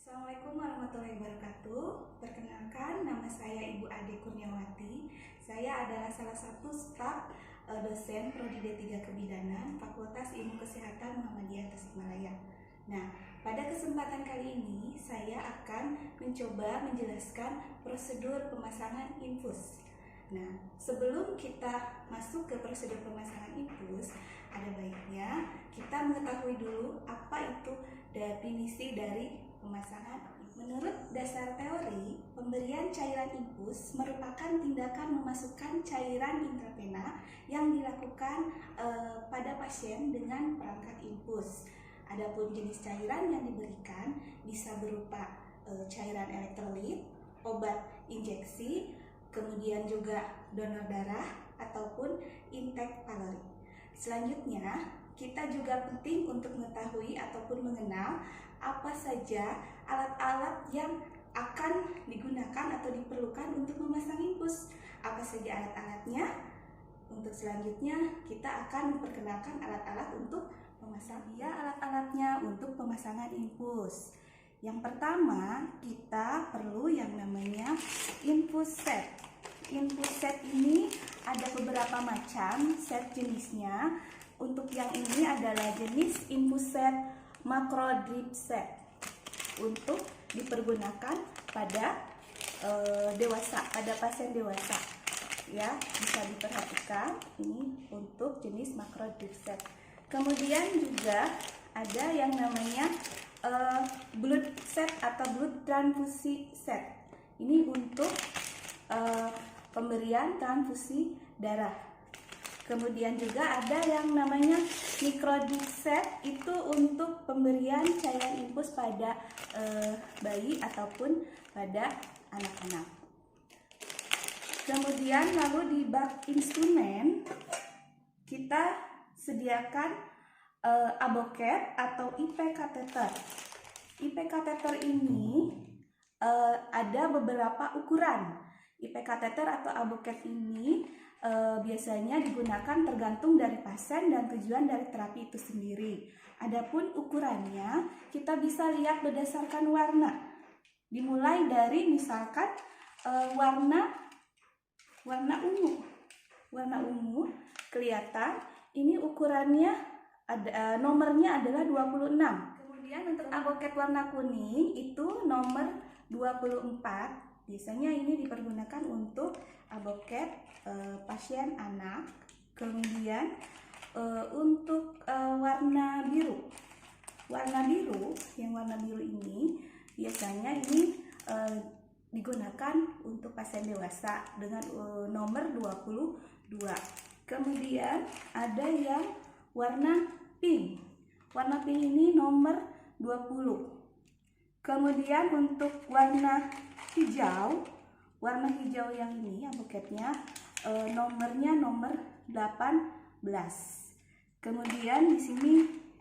Assalamualaikum warahmatullahi wabarakatuh. Perkenalkan, nama saya Ibu Ade Kurniawati. Saya adalah salah satu staf dosen Prodi D3 Kebidanan Fakultas Ilmu Kesehatan Muhammadiyah Tasikmalaya. Nah, pada kesempatan kali ini saya akan mencoba menjelaskan prosedur pemasangan infus. Nah, sebelum kita masuk ke prosedur pemasangan infus, ada baiknya kita mengetahui dulu apa itu definisi dari pemasangan. Menurut dasar teori, pemberian cairan infus merupakan tindakan memasukkan cairan intravena yang dilakukan pada pasien dengan perangkat infus. Adapun jenis cairan yang diberikan bisa berupa cairan elektrolit, obat injeksi, kemudian juga donor darah ataupun intake kalori. Selanjutnya, kita juga penting untuk mengetahui ataupun mengenal apa saja alat-alat yang akan digunakan atau diperlukan untuk memasang infus. Apa saja alat-alatnya? Untuk selanjutnya, kita akan memperkenalkan alat-alat untuk memasang. Alat-alatnya untuk pemasangan infus. Yang pertama, kita perlu yang namanya infus set. Infus set ini ada beberapa macam set jenisnya. Untuk yang ini adalah jenis infus set macro drip set untuk dipergunakan pada dewasa, pada pasien dewasa. Ya, bisa diperhatikan ini untuk jenis macro drip set. Kemudian juga ada yang namanya blood set atau blood transfusi set. Ini untuk pemberian transfusi darah. Kemudian juga ada yang namanya microdip set, itu untuk pemberian cairan infus pada bayi ataupun pada anak-anak. Kemudian lalu di bak instrumen kita sediakan aboket atau IP kateter. IP kateter ini ada beberapa ukuran. IP kateter atau aboket ini biasanya digunakan tergantung dari pasien dan tujuan dari terapi itu sendiri. Adapun ukurannya kita bisa lihat berdasarkan warna. Dimulai dari misalkan warna ungu. Warna ungu kelihatan ini ukurannya ada nomornya adalah 26. Kemudian untuk aboket warna kuning itu nomor 24. Biasanya ini dipergunakan untuk aboket pasien anak. Kemudian untuk warna biru. Warna biru, yang warna biru ini biasanya ini digunakan untuk pasien dewasa dengan nomor 22. Kemudian ada yang warna pink. Warna pink ini nomor 20. Kemudian untuk warna hijau yang ini aboketnya nomornya nomor 18. Kemudian di sini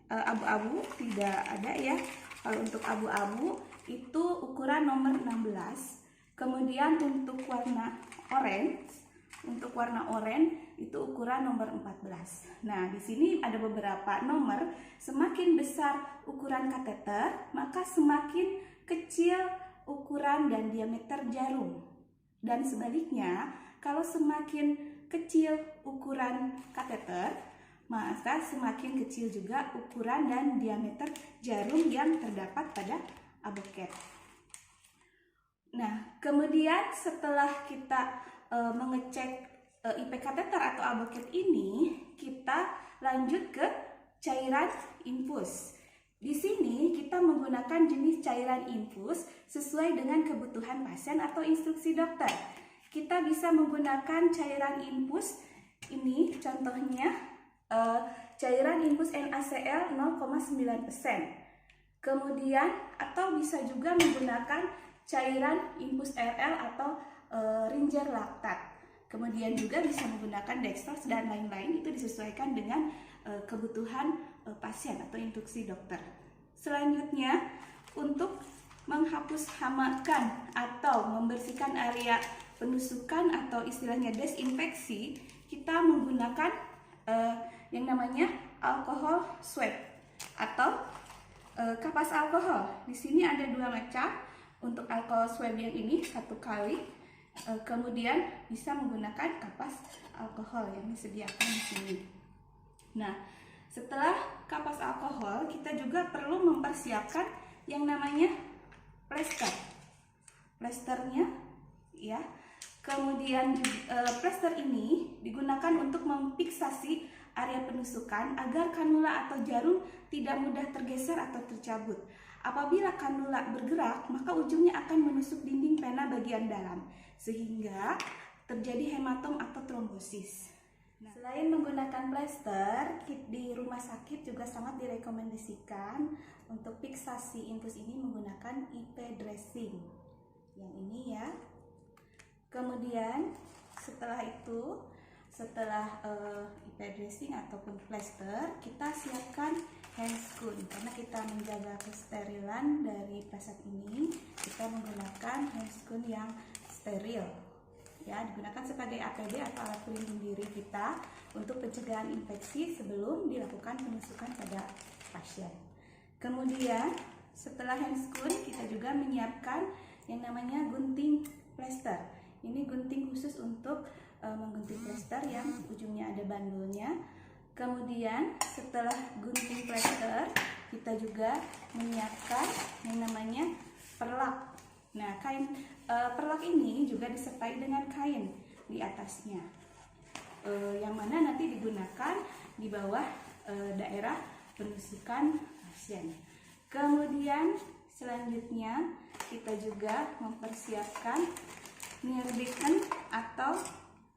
abu-abu tidak ada ya. Kalau untuk abu-abu itu ukuran nomor 16. Kemudian untuk warna oranye itu ukuran nomor 14. Nah, di sini ada beberapa nomor. Semakin besar ukuran kateter, maka semakin kecil ukuran dan diameter jarum. Dan sebaliknya, kalau semakin kecil ukuran kateter, maka semakin kecil juga ukuran dan diameter jarum yang terdapat pada aboket. Nah, kemudian setelah kita mengecek IP kateter atau aboket ini, kita lanjut ke cairan infus. Di sini kita menggunakan jenis cairan infus sesuai dengan kebutuhan pasien atau instruksi dokter. Kita bisa menggunakan cairan infus ini, contohnya cairan infus NaCl 0,9%. Kemudian atau bisa juga menggunakan cairan infus RL atau ringer laktat. Kemudian juga bisa menggunakan dextrose dan lain-lain, itu disesuaikan dengan kebutuhan pasien atau instruksi dokter. Selanjutnya, untuk menghapus hamakan atau membersihkan area penusukan atau istilahnya desinfeksi, kita menggunakan yang namanya alkohol swab atau Kapas alkohol. Di sini ada 2 macam. Untuk alkohol swab yang ini 1 kali. Kemudian bisa menggunakan kapas alkohol yang disediakan di sini. Nah, setelah kapas alkohol, kita juga perlu mempersiapkan yang namanya plester. Plesternya, ya. Kemudian plester ini digunakan untuk memfiksasi area penusukan agar kanula atau jarum tidak mudah tergeser atau tercabut. Apabila kanula bergerak, maka ujungnya akan menusuk dinding pena bagian dalam, sehingga terjadi hematom atau trombosis. Nah, selain menggunakan plester, di rumah sakit juga sangat direkomendasikan untuk fiksasi infus ini menggunakan IP dressing. Yang ini ya. Kemudian setelah IP dressing ataupun plester, kita siapkan handscoon. Karena kita menjaga kesterilan dari plastik ini, kita menggunakan handscoon yang steril. Ya, digunakan sebagai APD atau alat pelindung diri kita untuk pencegahan infeksi sebelum dilakukan penusukan pada pasien. Kemudian setelah handscoon, kita juga menyiapkan yang namanya gunting plester. Ini gunting khusus untuk menggunting plester yang ujungnya ada bandulnya. Kemudian setelah gunting plester, kita juga menyiapkan yang namanya perlak. Nah, perlak ini juga disertai dengan kain di atasnya, yang mana nanti digunakan di bawah daerah penusukan pasien. Kemudian selanjutnya kita juga mempersiapkan nearbeacon atau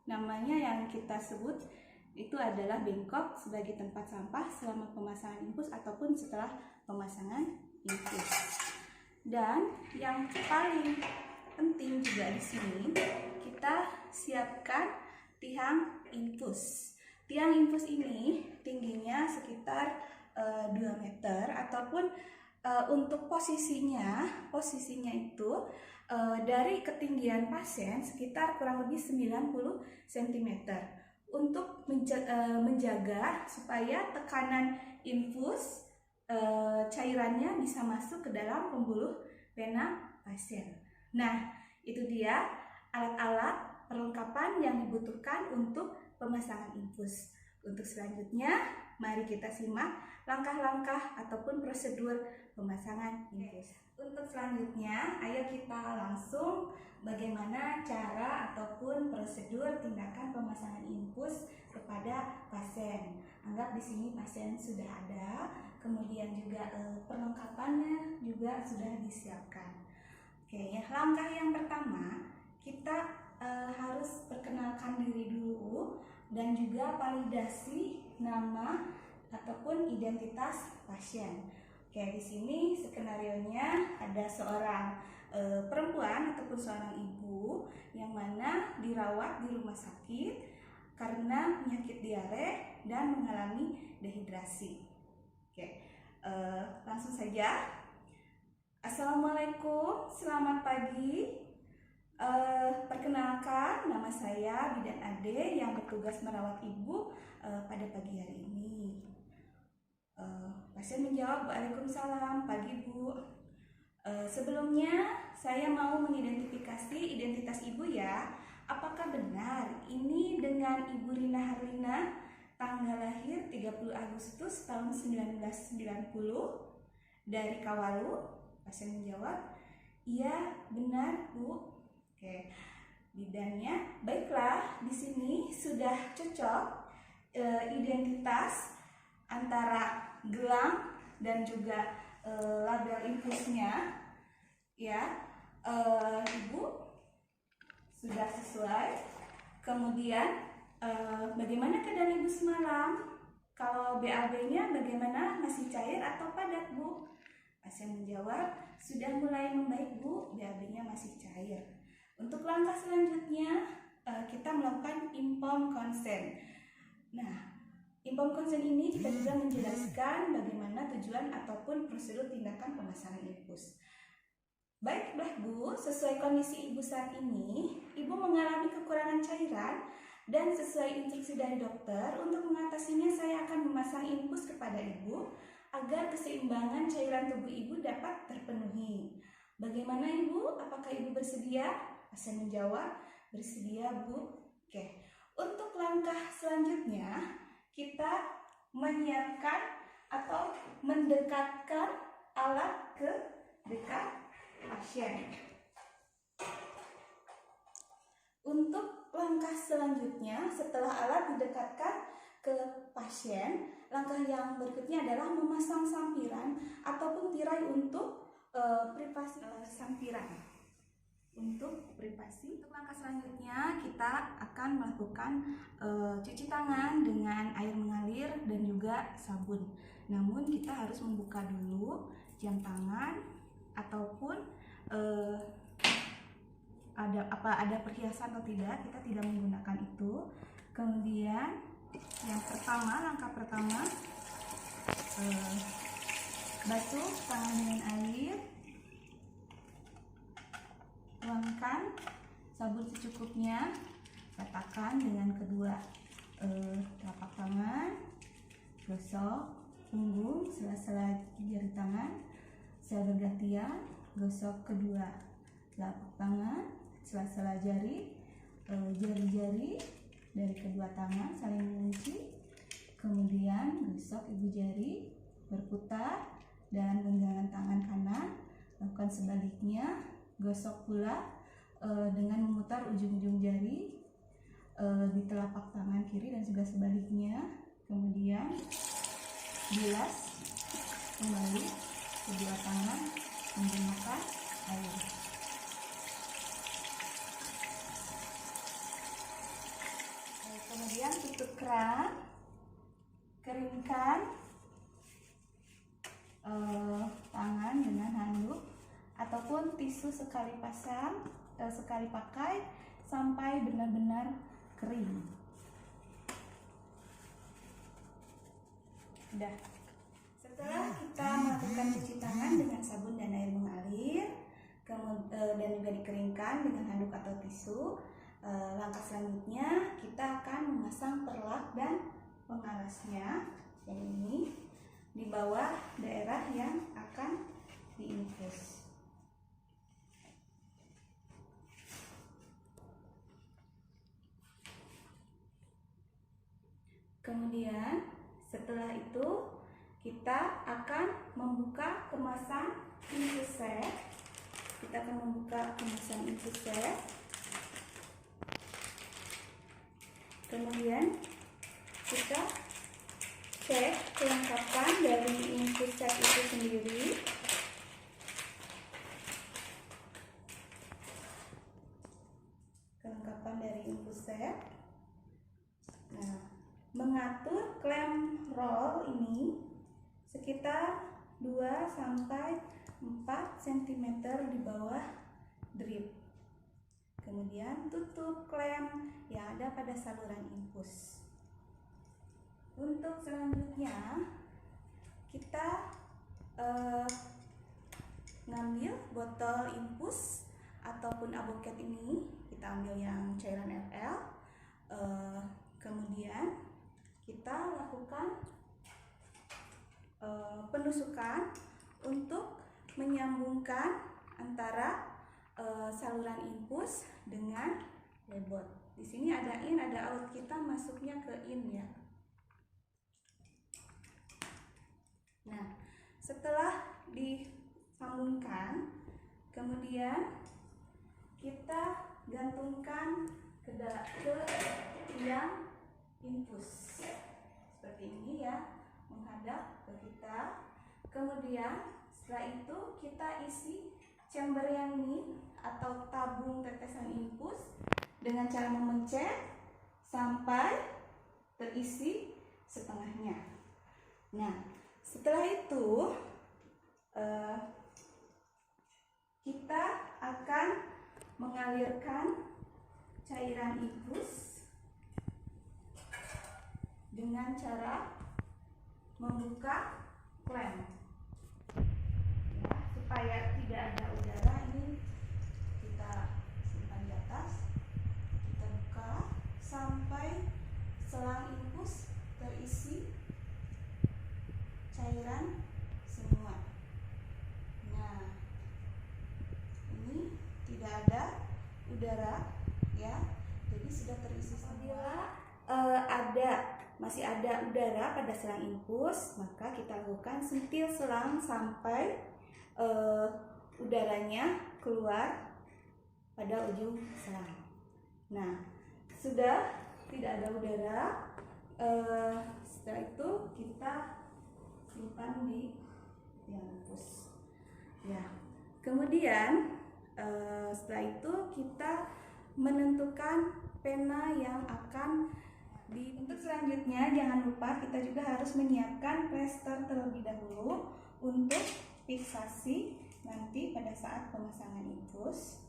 namanya yang kita sebut itu adalah bengkok sebagai tempat sampah selama pemasangan infus ataupun setelah pemasangan infus. Dan yang paling penting juga di sini kita siapkan tiang infus. Tiang infus ini tingginya sekitar 2 meter ataupun untuk posisinya itu dari ketinggian pasien sekitar kurang lebih 90 cm untuk menjaga supaya tekanan infus cairannya bisa masuk ke dalam pembuluh vena pasien. Nah, itu dia alat-alat perlengkapan yang dibutuhkan untuk pemasangan infus. Untuk selanjutnya, mari kita simak langkah-langkah ataupun prosedur pemasangan infus. Untuk selanjutnya, ayo kita langsung bagaimana cara ataupun prosedur tindakan pemasangan infus kepada pasien. Anggap di sini pasien sudah ada, kemudian juga perlengkapannya juga sudah disiapkan. Oke, ya, langkah yang pertama kita harus perkenalkan diri dulu dan juga validasi nama ataupun identitas pasien. Oke, di sini skenarionya ada seorang perempuan ataupun seorang ibu yang mana dirawat di rumah sakit karena penyakit diare dan mengalami dehidrasi. Oke, langsung saja. Assalamualaikum, selamat pagi. Perkenalkan, nama saya Bidan Ade yang bertugas merawat ibu pada pagi hari ini. Pasien menjawab, "Waalaikumsalam, pagi Bu." Sebelumnya saya mau mengidentifikasi identitas ibu ya. Apakah benar ini dengan Ibu Rina Harlina, tanggal lahir 30 Agustus tahun 1990 dari Kawalu? Pasien menjawab, "Iya, benar Bu." Oke, bidannya, baiklah, di sini sudah cocok identitas antara gelang dan juga label infusnya, ya. Ibu sudah sesuai. Kemudian bagaimana keadaan ibu semalam? Kalau BAB-nya bagaimana, masih cair atau padat Bu? Pasien menjawab, sudah mulai membaik Bu, BAB-nya masih cair. Untuk langkah selanjutnya kita melakukan informed consent. Nah, informed consent ini kita juga menjelaskan bagaimana tujuan ataupun prosedur tindakan pemasangan infus. Baiklah Bu, sesuai kondisi ibu saat ini, ibu mengalami kekurangan cairan dan sesuai instruksi dari dokter, untuk mengatasinya saya akan memasang infus kepada ibu agar keseimbangan cairan tubuh ibu dapat terpenuhi. Bagaimana ibu? Apakah ibu bersedia? Saya menjawab, bersedia bu. Oke, untuk langkah selanjutnya kita menyiapkan atau mendekatkan alat ke dekat pasien. Untuk langkah selanjutnya, setelah alat didekatkan ke pasien, langkah yang berikutnya adalah memasang sampiran ataupun tirai untuk privasi sampiran. Untuk privasi. Untuk langkah selanjutnya kita akan melakukan cuci tangan dengan air mengalir dan juga sabun. Namun kita harus membuka dulu jam tangan ataupun ada perhiasan atau tidak, kita tidak menggunakan itu. Kemudian langkah pertama basuh tangan dengan air, tuangkan sabun secukupnya, ratakan dengan kedua telapak tangan, gosok punggung sela-sela jari tangan secara bergantian, gosok kedua telapak tangan sela-sela jari, jari-jari dari kedua tangan saling mengunci, kemudian gosok ibu jari berputar dan genggaman tangan kanan, lakukan sebaliknya, gosok pula dengan memutar ujung-ujung jari di telapak tangan kiri dan juga sebaliknya, kemudian bilas kembali kedua tangan menggunakan air. Kemudian tutup keran, keringkan tangan dengan handuk ataupun tisu sekali pasang, sekali pakai sampai benar-benar kering. Sudah. Setelah kita melakukan cuci tangan dengan sabun dan air mengalir, dan juga dikeringkan dengan handuk atau tisu, langkah selanjutnya kita akan memasang perlak dan pengalasnya, yang ini di bawah daerah yang akan diinfus. Kemudian setelah itu kita akan membuka kemasan infus set. Kita akan membuka kemasan infus set. Kemudian kita cek kelengkapan dari infus set itu sendiri. Kelengkapan dari infus set. Nah, mengatur klem roll ini sekitar 2-4 cm di bawah drip. Kemudian tutup klem yang ada pada saluran infus. Untuk selanjutnya kita ngambil botol infus ataupun aboket ini, kita ambil yang cairan ml. Kemudian kita lakukan penusukan untuk menyambungkan antara saluran infus dengan lebot. Di sini ada in, ada out, kita masuknya ke in ya. Nah, setelah disambungkan, kemudian kita gantungkan ke tiang infus seperti ini ya, menghadap ke kita. Kemudian setelah itu kita isi chamber yang ini atau tabung tetesan infus dengan cara memencet sampai terisi setengahnya. Nah, setelah itu kita akan mengalirkan cairan infus dengan cara membuka klem ya, supaya tidak ada udara. Ini kita simpan di atas, kita buka sampai selang infus terisi cairan udara, ya. Jadi sudah terisi semua. Masih ada udara pada selang infus, maka kita lakukan sentil selang sampai udaranya keluar pada ujung selang. Nah, sudah tidak ada udara, setelah itu kita simpan di infus. Ya, kemudian setelah itu kita menentukan pena yang akan untuk selanjutnya jangan lupa kita juga harus menyiapkan plester terlebih dahulu untuk fiksasi nanti pada saat pemasangan infus.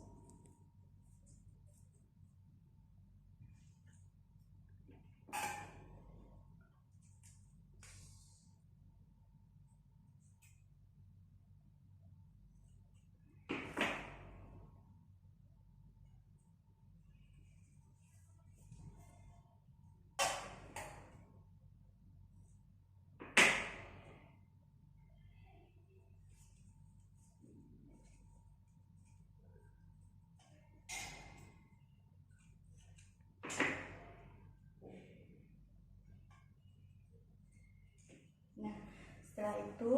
Nah, setelah itu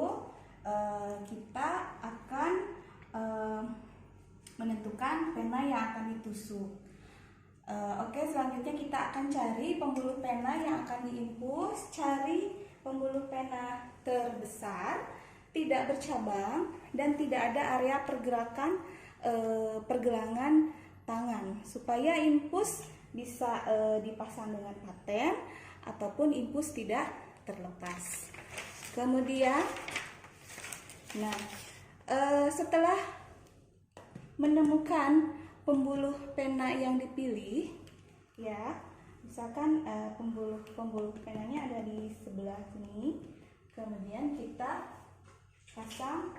kita akan menentukan pena yang akan ditusuk. Oke, selanjutnya kita akan cari pembuluh pena yang akan diinfus. Cari pembuluh pena terbesar, tidak bercabang, dan tidak ada area pergerakan pergelangan tangan, supaya infus bisa dipasang dengan paten ataupun infus tidak terlepas. Kemudian, setelah menemukan pembuluh pena yang dipilih, ya, misalkan pembuluh penanya ada di sebelah sini, kemudian kita pasang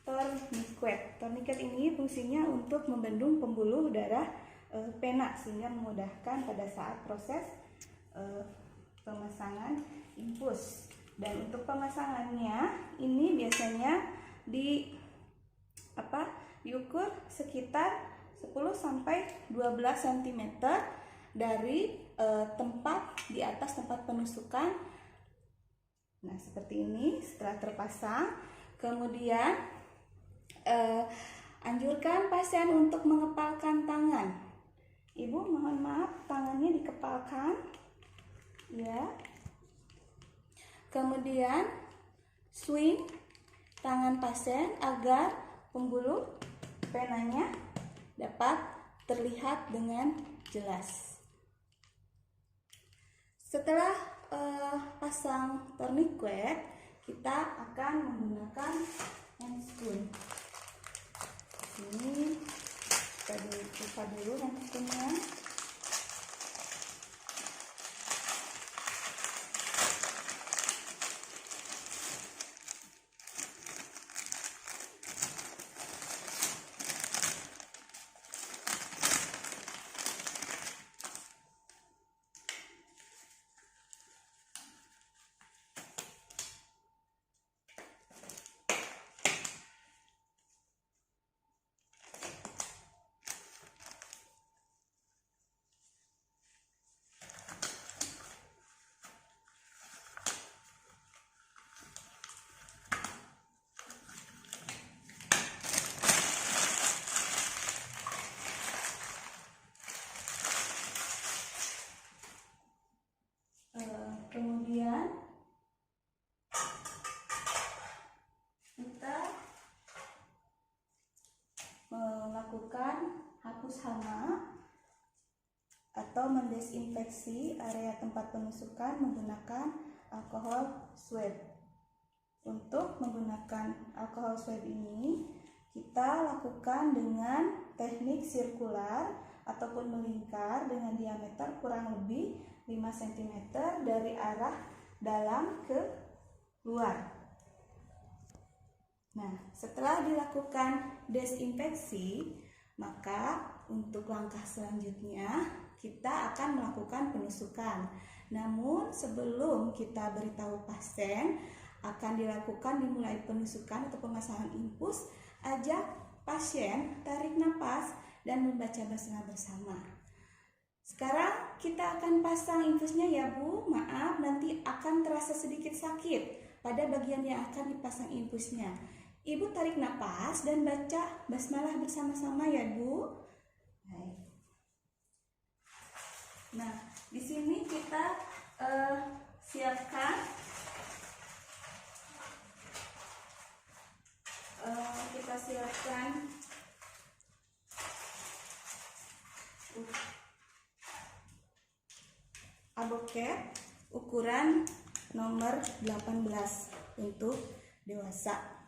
torniquet. Torniquet ini fungsinya untuk membendung pembuluh darah pena sehingga memudahkan pada saat proses pemasangan infus. Dan untuk pemasangannya ini biasanya diukur sekitar 10-12 cm dari tempat di atas tempat penusukan. Nah, seperti ini setelah terpasang. Kemudian anjurkan pasien untuk mengepalkan tangan. Ibu mohon maaf, tangannya dikepalkan, ya. Kemudian swing tangan pasien agar pembuluh penanya dapat terlihat dengan jelas. Setelah pasang torniquet, kita akan menggunakan hand screw. Ini kita buka dulu hand screw-nya. Kemudian kita melakukan hapus hama atau mendesinfeksi area tempat penusukan menggunakan alkohol swab. Untuk menggunakan alkohol swab ini kita lakukan dengan teknik sirkular ataupun melingkar dengan diameter kurang lebih 5 cm dari arah dalam ke luar. Nah, setelah dilakukan desinfeksi, maka untuk langkah selanjutnya kita akan melakukan penusukan. Namun sebelum kita beritahu pasien akan dimulai penusukan atau pemasangan infus, ajak pasien tarik nafas dan membaca basmalah bersama. Sekarang kita akan pasang infusnya ya Bu. Maaf, nanti akan terasa sedikit sakit pada bagian yang akan dipasang infusnya. Ibu tarik napas dan baca basmalah bersama-sama ya Bu. Baik. Nah, di sini kita siapkan aboket ukuran nomor 18 untuk dewasa.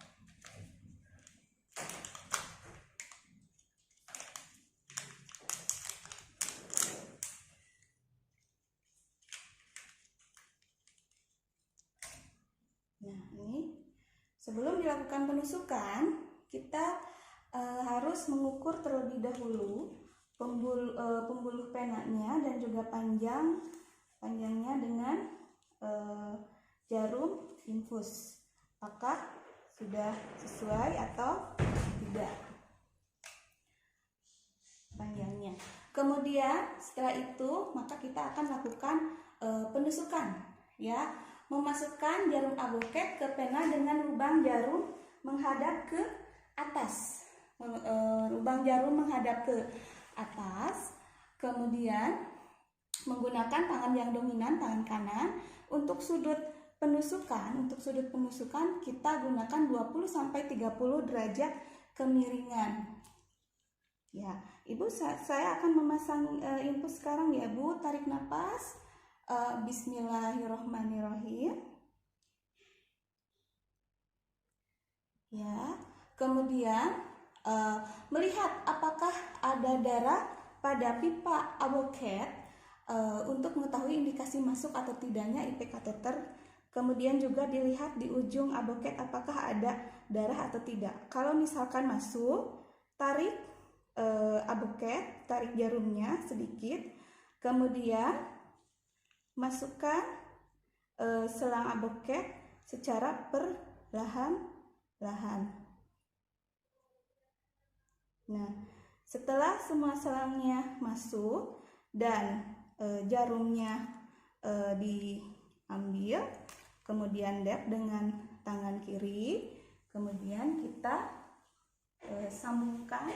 Nah, ini sebelum dilakukan penusukan, kita harus mengukur terlebih dahulu pembuluh penanya dan juga panjangnya dengan jarum infus. Apakah sudah sesuai atau tidak panjangnya. Kemudian setelah itu maka kita akan lakukan penusukan ya. Memasukkan jarum aboket ke pena dengan lubang jarum menghadap ke atas. Lubang jarum menghadap ke atas. Kemudian menggunakan tangan yang dominan, tangan kanan. Untuk sudut penusukan kita gunakan 20-30 derajat kemiringan. Ya, Ibu, saya akan memasang infus sekarang ya Bu. Tarik napas. Bismillahirrohmanirrohim. Ya, kemudian melihat apakah ada darah pada pipa aboket untuk mengetahui indikasi masuk atau tidaknya IP kateter. Kemudian juga dilihat di ujung aboket apakah ada darah atau tidak. Kalau misalkan masuk, tarik aboket, tarik jarumnya sedikit, kemudian masukkan selang aboket secara perlahan-lahan. Nah, setelah semua selangnya masuk dan jarumnya diambil, kemudian dab dengan tangan kiri, kemudian kita sambungkan,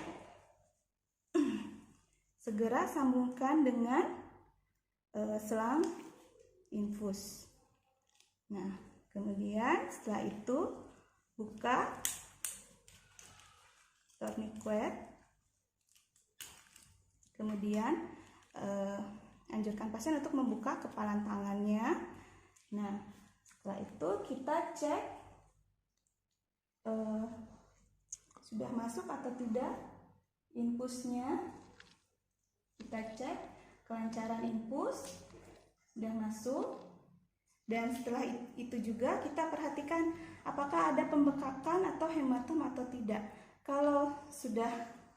segera sambungkan dengan selang infus. Nah, kemudian setelah itu buka tourniquet, kemudian anjurkan pasien untuk membuka kepalan tangannya. Nah, setelah itu kita cek sudah masuk atau tidak infusnya. Kita cek kelancaran infus sudah masuk, dan setelah itu juga kita perhatikan apakah ada pembekakan atau hematom atau tidak. Kalau sudah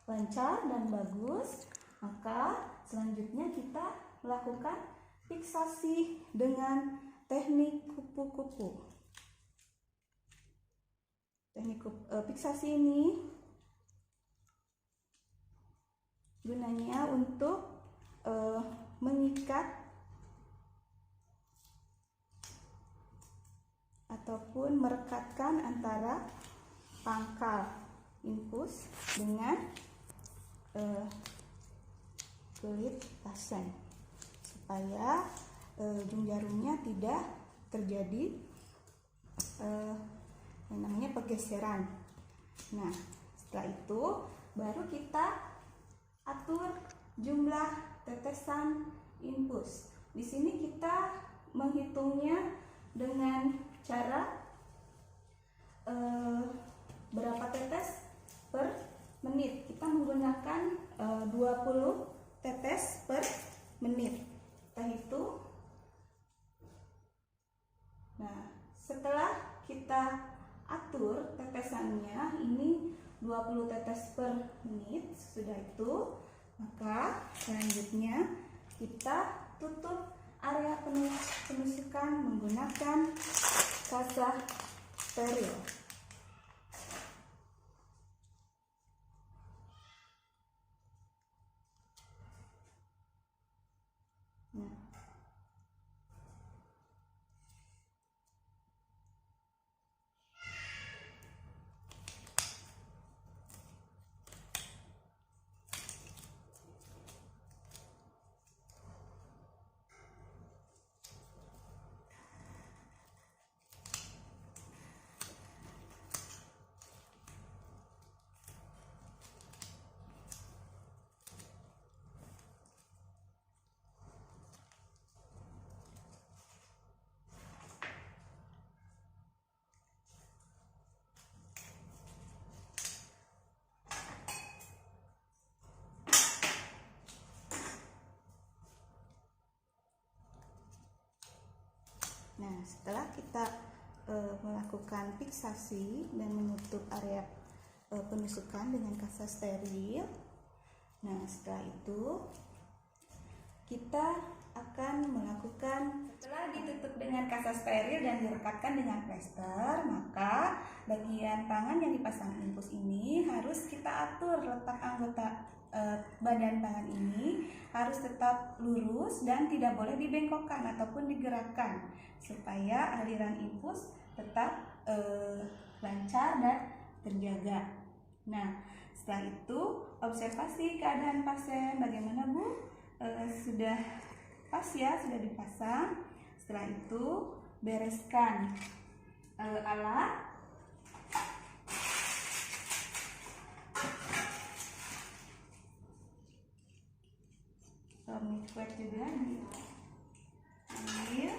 lancar dan bagus, maka selanjutnya kita melakukan fiksasi dengan teknik kupu-kupu. Teknik fiksasi ini gunanya untuk mengikat ataupun merekatkan antara pangkal infus dengan kulit pasien supaya ujung jarumnya tidak terjadi yang namanya pergeseran. Nah, setelah itu baru kita atur jumlah tetesan infus. Di sini kita menghitungnya dengan cara berapa tetes per menit. Kita menggunakan 20 tetes per menit. Setelah itu, nah setelah kita atur tetesannya, ini 20 tetes per menit. Sudah itu, maka selanjutnya kita tutup area penusukan menggunakan kaca steril. Nah, setelah kita melakukan fiksasi dan menutup area penusukan dengan kasa steril, nah setelah itu kita akan melakukan, setelah ditutup dengan kasa steril dan direkatkan dengan plester, maka bagian tangan yang dipasang infus ini harus kita atur letak anggota badan tangan ini harus tetap lurus dan tidak boleh dibengkokkan ataupun digerakkan supaya aliran infus tetap lancar dan terjaga. Nah, setelah itu observasi keadaan pasien bagaimana Bu? Sudah pas ya, sudah dipasang. Setelah itu bereskan alat. Kuat juga diambil.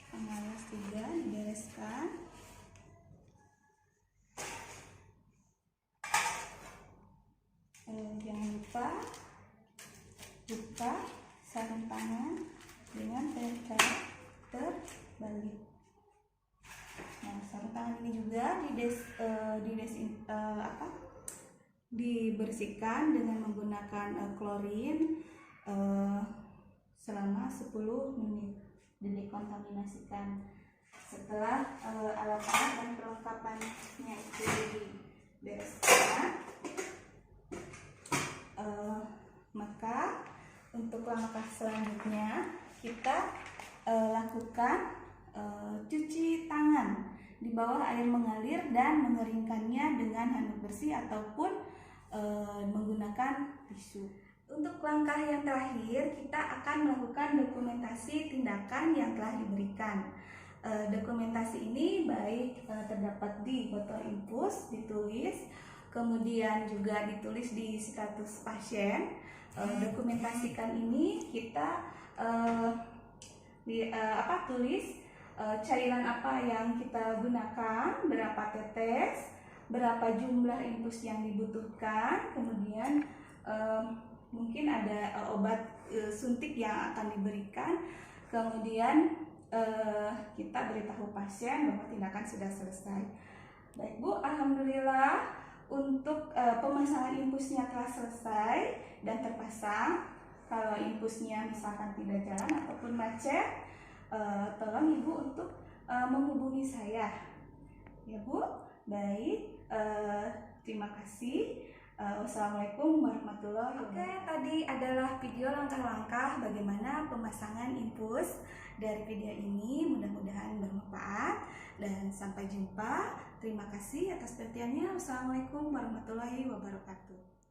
Pengalas juga dibereskan. Jangan lupa buka sarung tangan dengan cara terbalik. Nah, sarung tangan ini juga dibersihkan dengan menggunakan klorin selama 10 menit, didekontaminasikan. Setelah alat-alat dan perlengkapannya itu dibereskan, maka untuk langkah selanjutnya kita lakukan cuci tangan di bawah air mengalir dan mengeringkannya dengan handuk bersih ataupun menggunakan tisu. Untuk langkah yang terakhir, kita akan melakukan dokumentasi tindakan yang telah diberikan. Dokumentasi ini baik terdapat di botol infus, ditulis, kemudian juga ditulis di status pasien. Dokumentasikan ini kita tulis cairan apa yang kita gunakan, berapa tetes, berapa jumlah infus yang dibutuhkan, kemudian mungkin ada obat suntik yang akan diberikan, kemudian kita beritahu pasien bahwa tindakan sudah selesai. Baik Bu, alhamdulillah untuk pemasangan infusnya telah selesai dan terpasang. Kalau infusnya misalkan tidak jalan ataupun macet, tolong Ibu untuk menghubungi saya. Ya Bu, baik. Terima kasih. Wassalamualaikum warahmatullahi wabarakatuh. Oke, tadi adalah video langkah-langkah bagaimana pemasangan infus. Dari video ini mudah-mudahan bermanfaat dan sampai jumpa. Terima kasih atas perhatiannya. Wassalamualaikum warahmatullahi wabarakatuh.